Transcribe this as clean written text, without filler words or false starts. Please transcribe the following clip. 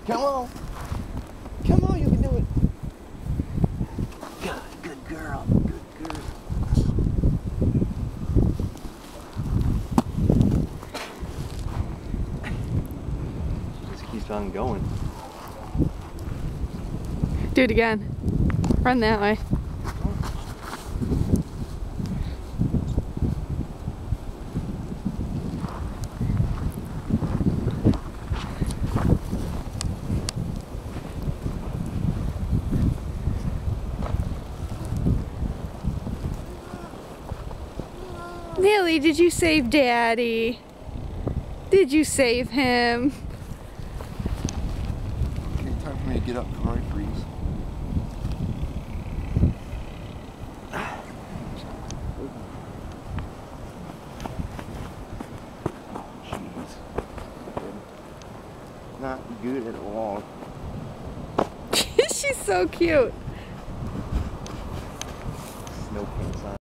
Come on. Come on, you can do it. Good girl. Good girl. She just keeps on going. Do it again. Run that way. Lily, did you save Daddy? Did you save him? Okay, time for me to get up before I freeze. Jeez. Not good at all. She's so cute. Snow pants on.